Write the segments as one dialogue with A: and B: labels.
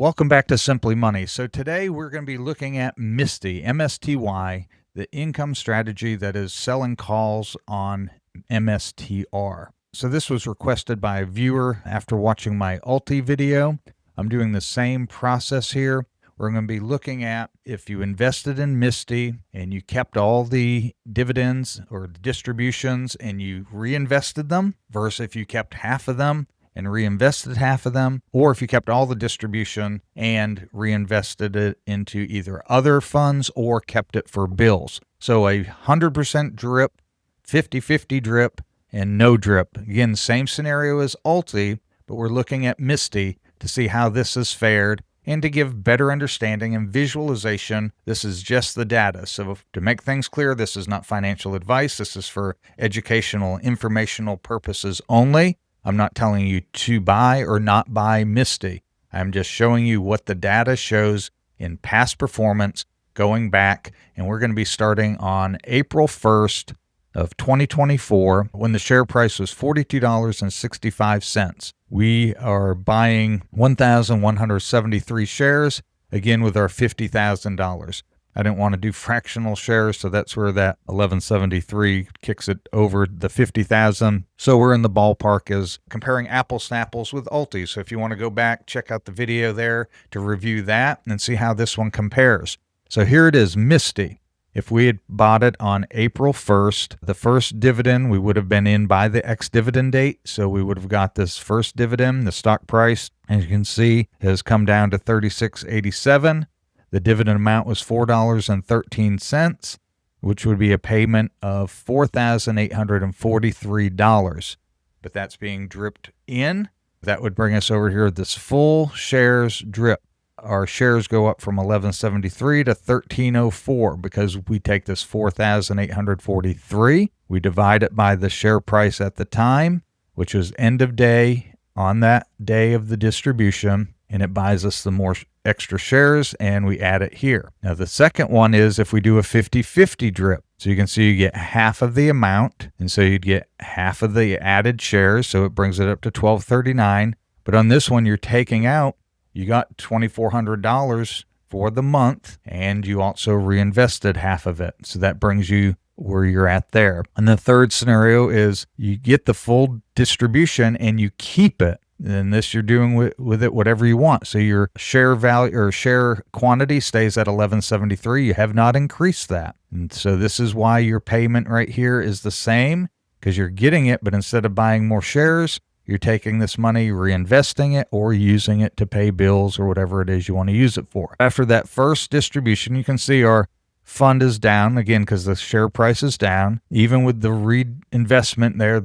A: Welcome back to Simply Money. So today we're going to be looking at MSTY, MSTY, the income strategy that is selling calls on MSTR. So this was requested by a viewer after watching my Ulti video. I'm doing the same process here. We're going to be looking at if you invested in MSTY and you kept all the dividends or distributions and you reinvested them versus if you kept half of them and reinvested half of them, or if you kept all the distribution and reinvested it into either other funds or kept it for bills. So a 100% drip, 50-50 drip, and no drip. Again, same scenario as Ulti, but we're looking at MSTY to see how this has fared and to give better understanding and visualization. This is just the data. So to make things clear, this is not financial advice. This is for educational, informational purposes only. I'm not telling you to buy or not buy MSTY. I'm just showing you what the data shows in past performance going back. And we're going to be starting on April 1st of 2024 when the share price was $42.65. We are buying 1,173 shares, again with our $50,000. I didn't want to do fractional shares, so that's where that 1173 kicks it over the 50,000. So we're in the ballpark as comparing apples to apples with Ulti. So if you want to go back, check out the video there to review that and see how this one compares. So here it is, MSTY. If we had bought it on April 1st, the first dividend, we would have been in by the ex-dividend date. So we would have got this first dividend. The stock price, as you can see, has come down to $36.87. The dividend amount was $4.13, which would be a payment of $4,843. But that's being dripped in. That would bring us over here, this full shares drip. Our shares go up from 1173 to 1304 because we take this 4,843. We divide it by the share price at the time, which was end of day on that day of the distribution, and it buys us the more extra shares, and we add it here. Now, the second one is if we do a 50-50 drip. So you can see you get half of the amount, and so you'd get half of the added shares, so it brings it up to $1,239. But on this one, you're taking out, you got $2,400 for the month, and you also reinvested half of it. So that brings you where you're at there. And the third scenario is you get the full distribution and you keep it. And this you're doing with it whatever you want. So your share value or share quantity stays at 1173. You have not increased that. And so this is why your payment right here is the same, because you're getting it, but instead of buying more shares, you're taking this money, reinvesting it, or using it to pay bills or whatever it is you want to use it for. After that first distribution, you can see our fund is down, again, because the share price is down. Even with the reinvestment there,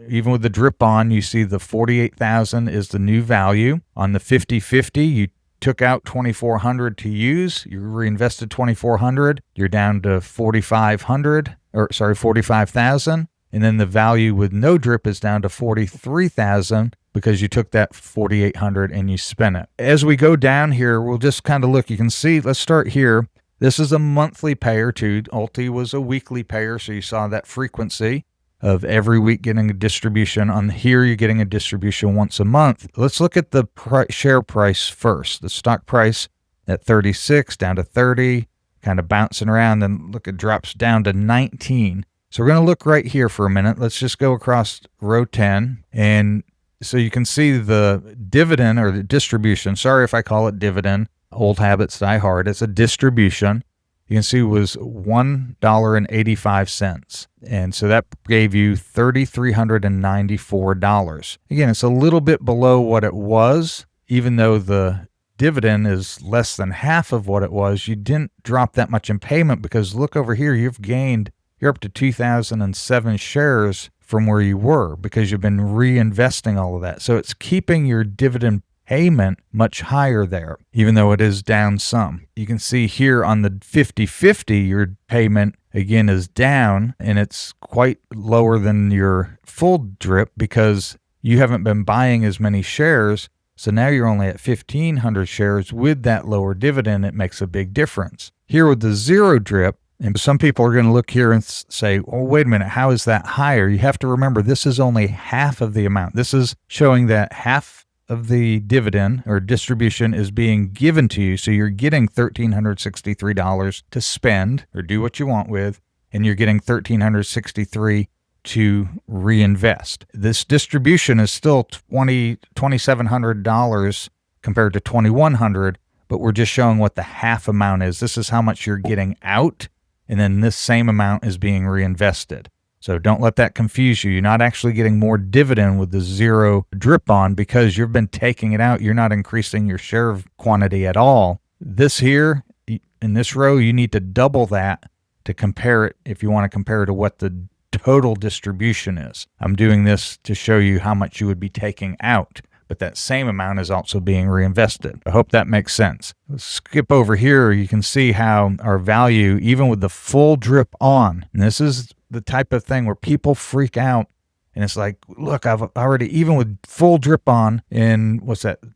A: even with the drip on, you see the 48,000 is the new value. On the 50-50, you took out 2,400 to use. You reinvested 2,400. You're down to 45,000. And then the value with no drip is down to 43,000 because you took that 4,800 and you spent it. As we go down here, we'll just kind of look. You can see, let's start here. This is a monthly payer too. Ulti was a weekly payer, so you saw that frequency of every week getting a distribution. On here, you're getting a distribution once a month. Let's look at the share price first. The stock price at 36, down to 30, kind of bouncing around. Then look, it drops down to 19. So we're going to look right here for a minute. Let's just go across row 10. And so you can see the dividend or the distribution. Sorry if I call it dividend. Old habits die hard. It's a distribution. You can see it was $1.85. And so that gave you $3,394. Again, it's a little bit below what it was, even though the dividend is less than half of what it was. You didn't drop that much in payment because look over here, you're up to 2,007 shares from where you were because you've been reinvesting all of that. So it's keeping your dividend payment much higher there, even though it is down some. You can see here on the 50-50, your payment again is down, and it's quite lower than your full drip because you haven't been buying as many shares. So now you're only at 1,500 shares with that lower dividend. It makes a big difference. Here with the zero drip, and some people are going to look here and say, oh, wait a minute, how is that higher? You have to remember, this is only half of the amount. This is showing that half of the dividend or distribution is being given to you. So you're getting $1,363 to spend or do what you want with, and you're getting $1,363 to reinvest. This distribution is still $2,700 compared to $2,100, but we're just showing what the half amount is. This is how much you're getting out, and then this same amount is being reinvested. So don't let that confuse you. You're not actually getting more dividend with the zero drip on because you've been taking it out. You're not increasing your share quantity at all. This here, in this row, you need to double that to compare it if you want to compare to what the total distribution is. I'm doing this to show you how much you would be taking out, but that same amount is also being reinvested. I hope that makes sense. Let's skip over here. You can see how our value, even with the full drip on, and this is the type of thing where people freak out, and it's like, look, I've already, even with full drip on in,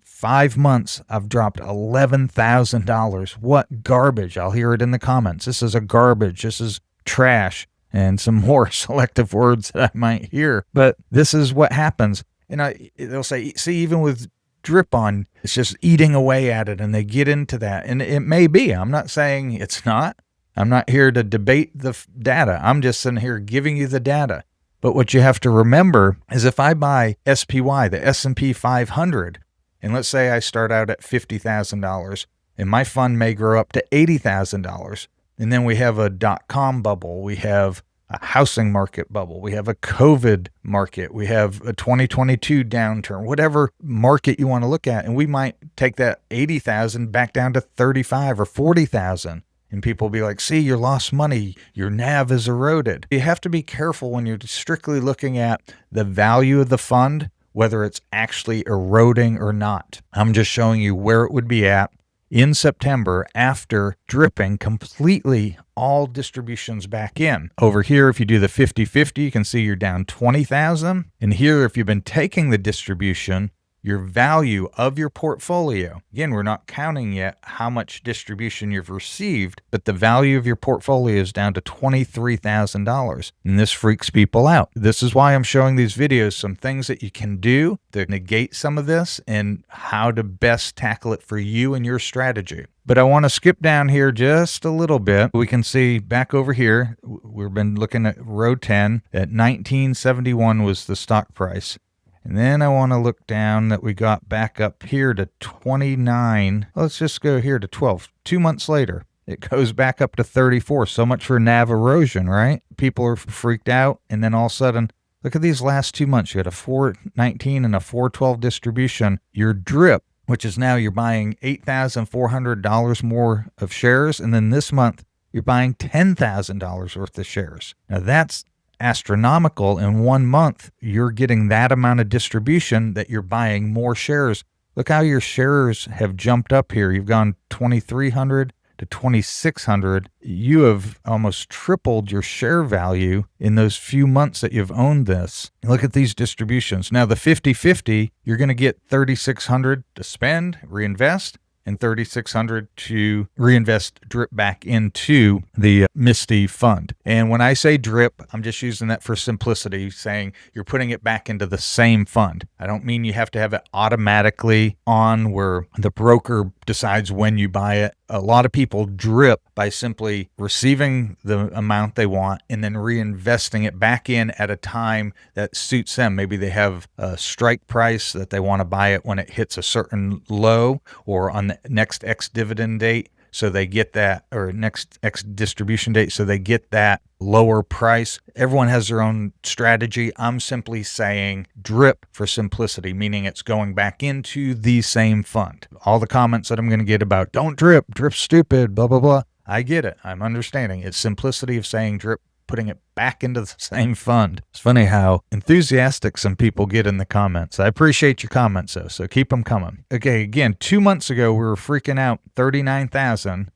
A: 5 months, I've dropped $11,000. What garbage. I'll hear it in the comments. This is a garbage. This is trash. And some more selective words that I might hear. But this is what happens. And they'll say, see, even with drip on, it's just eating away at it. And they get into that. And it may be. I'm not saying it's not. I'm not here to debate the data. I'm just sitting here giving you the data. But what you have to remember is if I buy SPY, the S&P 500, and let's say I start out at $50,000, and my fund may grow up to $80,000. And then we have a dot-com bubble. We have a housing market bubble. We have a COVID market. We have a 2022 downturn, whatever market you want to look at. And we might take that 80,000 back down to 35 or 40,000. And people will be like, see, you lost money. Your NAV is eroded. You have to be careful when you're strictly looking at the value of the fund, whether it's actually eroding or not. I'm just showing you where it would be at in September after dripping completely all distributions back in. Over here, if you do the 50-50, you can see you're down 20,000. And here, if you've been taking the distribution, your value of your portfolio, again, we're not counting yet how much distribution you've received, but the value of your portfolio is down to $23,000. And this freaks people out. This is why I'm showing these videos, some things that you can do to negate some of this and how to best tackle it for you and your strategy. But I want to skip down here just a little bit. We can see back over here, we've been looking at row 10 at 1971 was the stock price. And then I want to look down that we got back up here to 29. Let's just go here to 12. 2 months later, it goes back up to 34. So much for NAV erosion, right? People are freaked out. And then all of a sudden, look at these last 2 months. You had a 419 and a 412 distribution. Your drip, which is now you're buying $8,400 more of shares. And then this month, you're buying $10,000 worth of shares. Now that's astronomical. In 1 month, you're getting that amount of distribution that you're buying more shares. Look how your shares have jumped up here. You've gone 2,300 to 2,600. You have almost tripled your share value in those few months that you've owned this. Look at these distributions. Now the 50-50, you're going to get 3,600 to spend, reinvest, and 3,600 to reinvest drip back into the MSTY fund. And when I say drip, I'm just using that for simplicity, saying you're putting it back into the same fund. I don't mean you have to have it automatically on where the broker decides when you buy it. A lot of people drip by simply receiving the amount they want and then reinvesting it back in at a time that suits them. Maybe they have a strike price that they want to buy it when it hits a certain low or on the next X dividend date. So they get that, or next X distribution date, so they get that lower price. Everyone has their own strategy. I'm simply saying drip for simplicity, meaning it's going back into the same fund. All the comments that I'm going to get about don't drip, drip's stupid, blah, blah, blah. I get it. I'm understanding. It's simplicity of saying drip, putting it back into the same fund. It's funny how enthusiastic some people get in the comments. I appreciate your comments, though, so keep them coming. Okay, again, 2 months ago, we were freaking out 39,000.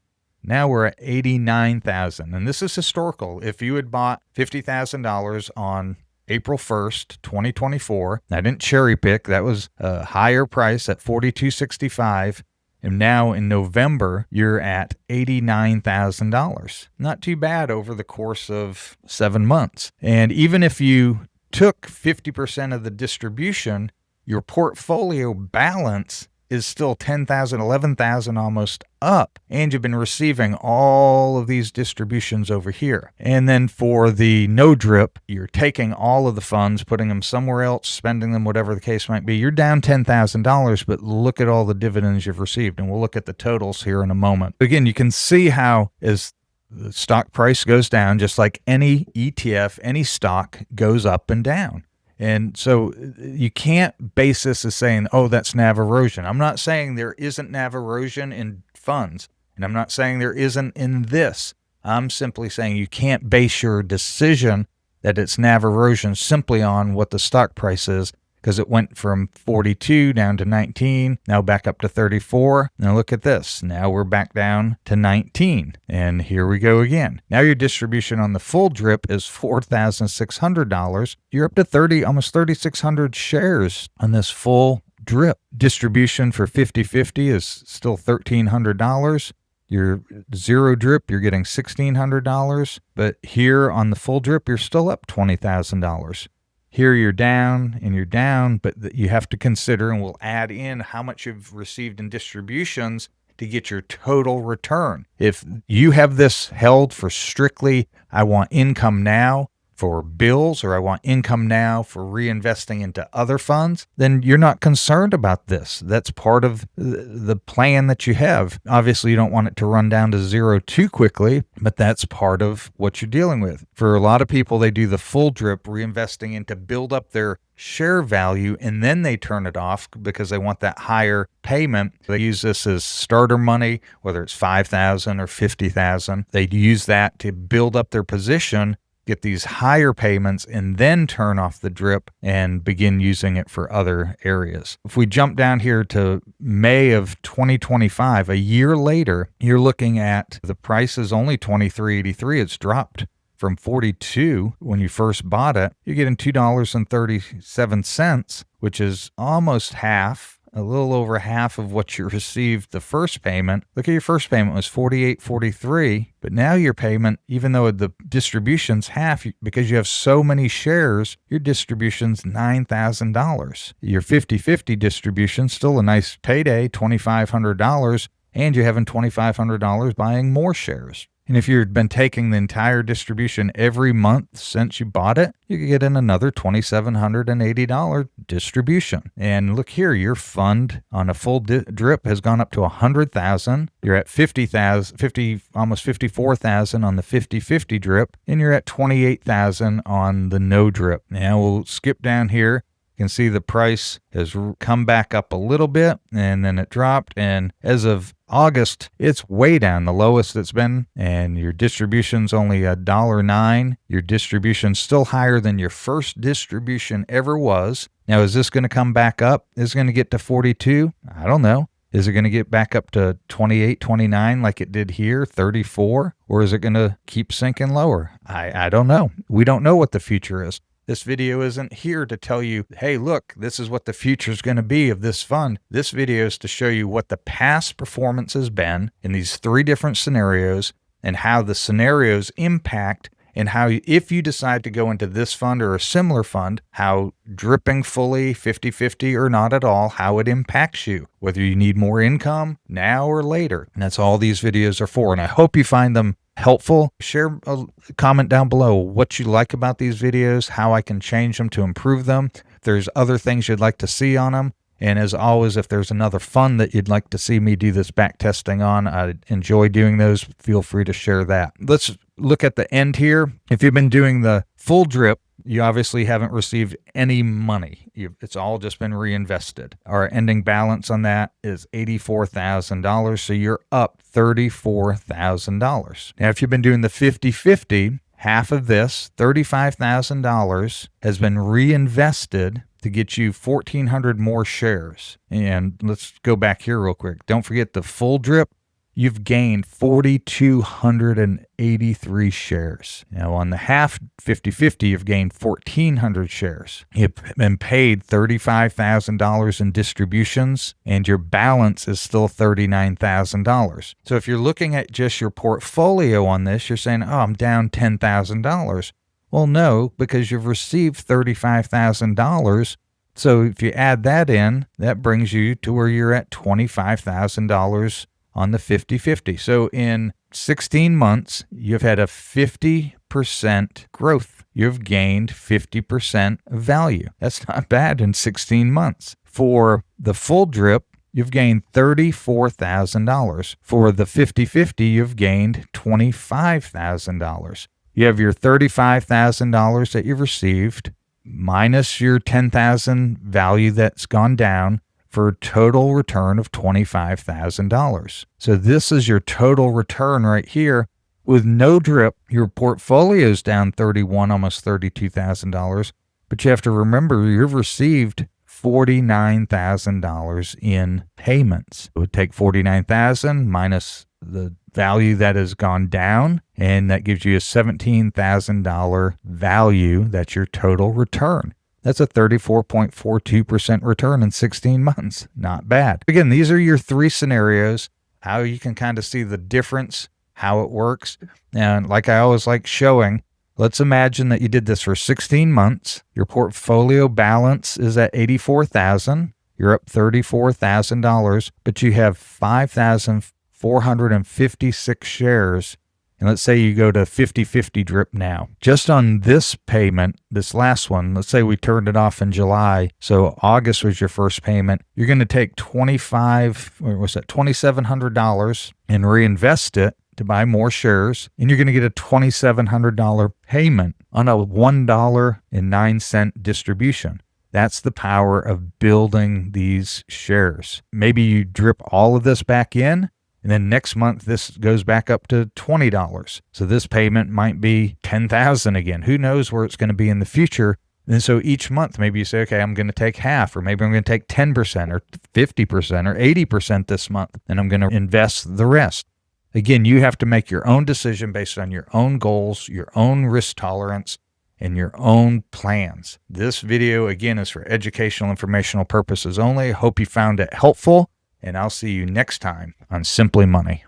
A: Now we're at 89,000. And this is historical. If you had bought $50,000 on April 1st, 2024, I didn't cherry pick. That was a higher price at $42.65. And now in November, you're at $89,000. Not too bad over the course of 7 months. And even if you took 50% of the distribution, your portfolio balance is still 10,000, 11,000 almost up, and you've been receiving all of these distributions over here. And then for the no drip, you're taking all of the funds, putting them somewhere else, spending them, whatever the case might be. You're down $10,000, but look at all the dividends you've received, and we'll look at the totals here in a moment. Again, you can see how as the stock price goes down, just like any ETF, any stock goes up and down. And so you can't base this as saying, oh, that's NAV erosion. I'm not saying there isn't NAV erosion in funds, and I'm not saying there isn't in this. I'm simply saying you can't base your decision that it's NAV erosion simply on what the stock price is, because it went from 42 down to 19, now back up to 34. Now look at this. Now we're back down to 19. And here we go again. Now your distribution on the full drip is $4,600. You're up to almost 3,600 shares on this full drip. Distribution for 50/50 is still $1,300. Your zero drip, you're getting $1,600. But here on the full drip, you're still up $20,000. Here you're down and you're down, but you have to consider, and we'll add in how much you've received in distributions to get your total return. If you have this held for strictly, I want income now for bills, or I want income now for reinvesting into other funds, then you're not concerned about this. That's part of the plan that you have. Obviously, you don't want it to run down to zero too quickly, but that's part of what you're dealing with. For a lot of people, they do the full drip, reinvesting into build up their share value, and then they turn it off because they want that higher payment. They use this as starter money, whether it's $5,000 or $50,000. They use that to build up their position, get these higher payments, and then turn off the drip and begin using it for other areas. If we jump down here to May of 2025, a year later, you're looking at the price is only $23.83. It's dropped from 42 when you first bought it. You're getting $2.37, which is almost half, a little over half of what you received the first payment. Look at your first payment was $48.43, but now your payment, even though the distribution's half, because you have so many shares, your distribution's $9,000. Your 50/50 distribution, still a nice payday, $2,500, and you're having $2,500 buying more shares. And if you've been taking the entire distribution every month since you bought it, you could get in another $2,780 distribution. And look here, your fund on a full drip has gone up to $100,000. You're at $50,000, almost $54,000 on the 50/50 drip, and you're at $28,000 on the no drip. Now we'll skip down here. You can see the price has come back up a little bit, and then it dropped. And as of August, it's way down, the lowest it's been, and your distribution's only $1.09. Your distribution's still higher than your first distribution ever was. Now, is this going to come back up? Is it going to get to 42? I don't know. Is it going to get back up to 28, 29 like it did here, 34? Or is it going to keep sinking lower? I don't know. We don't know what the future is. This video isn't here to tell you, hey, look, this is what the future is going to be of this fund. This video is to show you what the past performance has been in these three different scenarios, and how the scenarios impact, and how, if you decide to go into this fund or a similar fund, how dripping fully 50/50 or not at all, how it impacts you, whether you need more income now or later. And that's all these videos are for. And I hope you find them helpful. Share a comment down below what you like about these videos, how I can change them to improve them. If there's other things you'd like to see on them. And as always, if there's another fund that you'd like to see me do this back testing on, I enjoy doing those. Feel free to share that. Let's look at the end here. If you've been doing the full drip, you obviously haven't received any money. It's all just been reinvested. Our ending balance on that is $84,000, so you're up $34,000. Now, if you've been doing the 50/50, half of this, $35,000, has been reinvested to get you 1,400 more shares. And let's go back here real quick. Don't forget the full drip. You've gained 4,283 shares. Now on the half 50/50, you've gained 1,400 shares. You've been paid $35,000 in distributions, and your balance is still $39,000. So if you're looking at just your portfolio on this, you're saying, oh, I'm down $10,000. Well, no, because you've received $35,000 So if you add that in, that brings you to where you're at $25,000 on the 50/50. So in 16 months, you've had a 50% growth. You've gained 50% value. That's not bad in 16 months. For the full drip, you've gained $34,000. For the 50/50, you've gained $25,000. You have your $35,000 that you've received minus your $10,000 value that's gone down for a total return of $25,000. So this is your total return right here. With no drip, your portfolio is down almost $32,000, but you have to remember you've received $49,000 in payments. It would take $49,000 minus the value that has gone down, and that gives you a $17,000 value. That's your total return. That's a 34.42% return in 16 months. Not bad. Again, these are your three scenarios, how you can kind of see the difference, how it works. And like I always like showing, let's imagine that you did this for 16 months. Your portfolio balance is at $84,000. You're up $34,000, but you have 5,456 shares. And let's say you go to 50/50 drip now. Just on this payment, this last one, let's say we turned it off in July. So August was your first payment. You're going to take $2,700 and reinvest it to buy more shares. And you're going to get a $2,700 payment on a $1.09 distribution. That's the power of building these shares. Maybe you drip all of this back in, and then next month, this goes back up to $20. So this payment might be $10,000 again. Who knows where it's going to be in the future? And so each month, maybe you say, okay, I'm going to take half, or maybe I'm going to take 10% or 50% or 80% this month, and I'm going to invest the rest. Again, you have to make your own decision based on your own goals, your own risk tolerance, and your own plans. This video, again, is for educational, informational purposes only. Hope you found it helpful. And I'll see you next time on Simply Money.